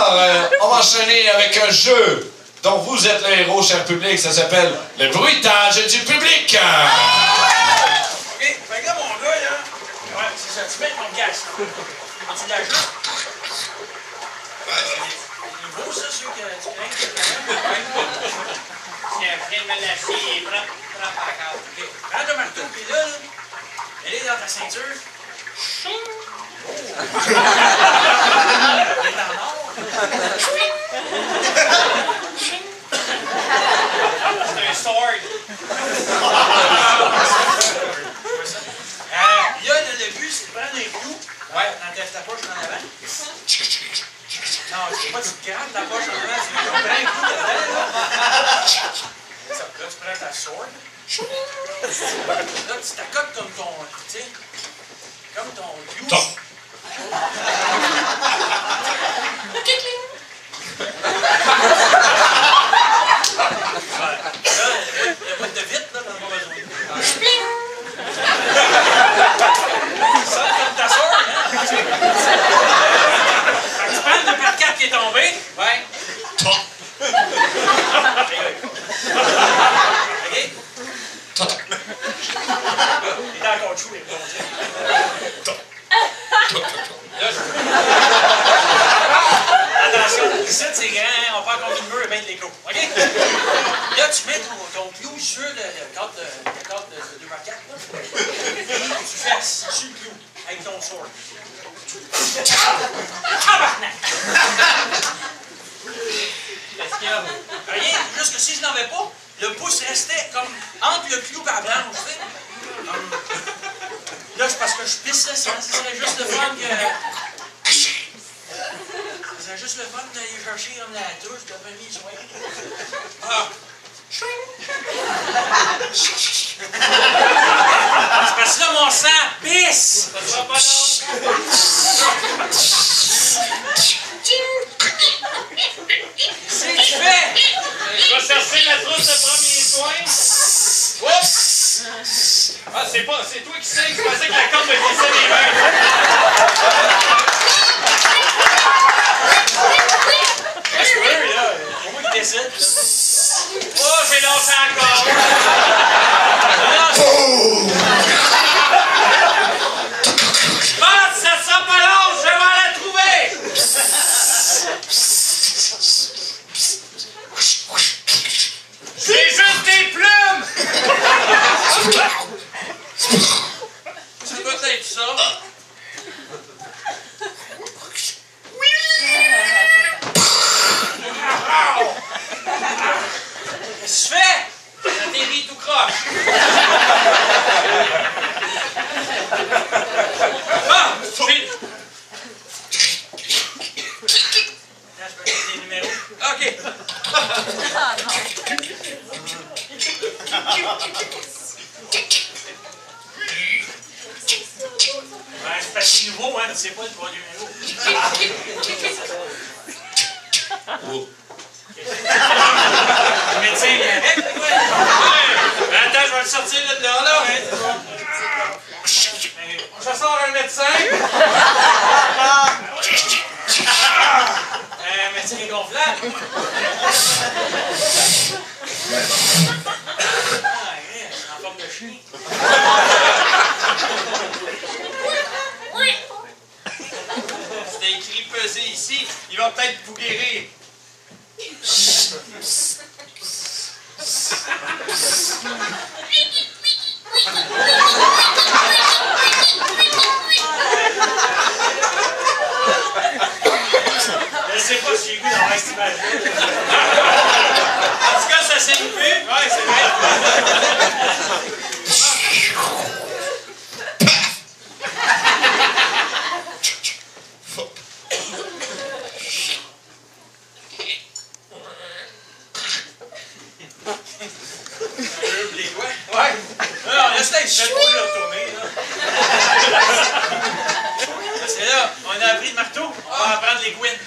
Alors, on va enchaîner avec un jeu dont vous êtes le héros, cher public. Ça s'appelle le bruitage du public. OK, fait que là, mon gars, là... Ouais, c'est ça, tu mets ton gaz. Quand tu l'ajoutes... Ouais, c'est beau, ça, ceux que tu crains. C'est un vrai menacé et propre à la carte. OK, prends ton marteau, puis là, elle est dans ta ceinture. Oh! Elle est en or. C'est un sword. Là, le but, c'est de prendre un clou. Ouais, dans ta poche en avant. Non, c'est pas que tu te grattes ta poche en avant, c'est que tu prends un clou dedans. Ça, là, tu prends ta sword. Là, tu t'accotes comme ton. Tu sais, comme ton clou. Le bout de vite, là, t'en as pas besoin. Ça, comme ta soeur, hein? Tu prends le 2x4 qui est tombé. Ouais. OK? Il est encore chou, il est bon. Attention, ici, c'est grand, on part contre une mur et bien de l'écho. OK? Là, tu mets ton clou sur le cadre de 2x4. Et tu fais assis sur le clou avec ton sword. Tabarnak! Qu'est-ce qu'il y a? Rien, juste que si je n'en avais pas, le pouce restait comme entre le clou et la branche, tu sais. Là, c'est parce que je pisse, là, ça serait juste le fun que... C'est juste le fun d'aller chercher comme la douche de premier soin. Ah! C'est parce que là, mon sang pisse! Ça sera pas long. Qu'est-ce que tu fais? Je vais chercher la trousse de premier soin. Oups! Ah, c'est toi qui sais, je pensais que la corde me glissait les mains. Qu'est-ce que tu veux, là? C'est moi qui décide. Oh, j'ai lâché encore! Pense, ça sera pas long, je vais la trouver! C'est juste des plumes! Ça doit être ça. Qu'est-ce que tu fais? T'atterris tout croche. Ah! Vite! Là, je peux mettre des numéros. OK. Ouais, c'est parce que c'est nouveau, hein, tu sais pas le bon numéro. Oh. Le médecin vient avec, ouais. Attends, je vais le sortir de là, là. Je sors un médecin. Un médecin gonflable. Ah, yeah, c'est en forme de chien. C'était écrit pesé ici. Il va peut-être vous guérir. Je sais pas si j'ai goût d'avoir cette image-là. En tout cas, ça saigne plus. Ouais, c'est vrai. Les doigts? Ouais. Non, laisse-la, je vais pas le retourner, là. Parce que là, on a appris le marteau, on va apprendre les gouines.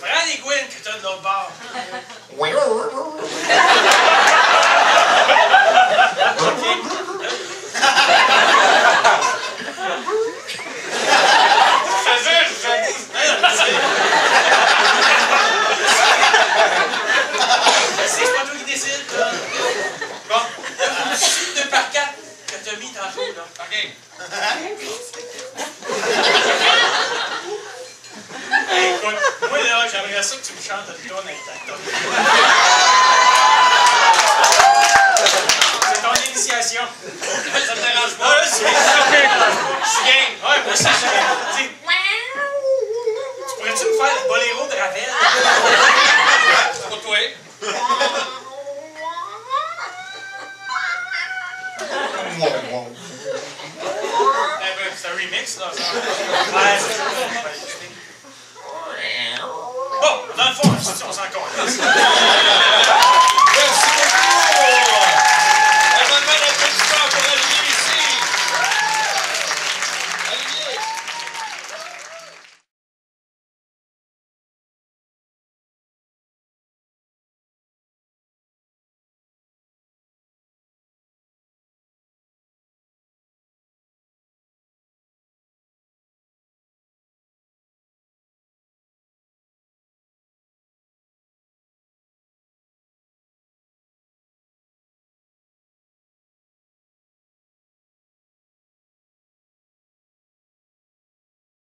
Prends les gouines que tu as de l'autre bord. Je te jure, je... J'aimerais ça que tu me chantes une tonne avec ta tonne. C'est ton initiation. Ça te dérange pas? Ah, c'est Je suis game. ouais, moi aussi, je suis game. Pourrais-tu me faire le boléro de Ravel? Pour toi. C'est un remix, là. Ouais, c'est bon, dans le fond, on s'en calisse.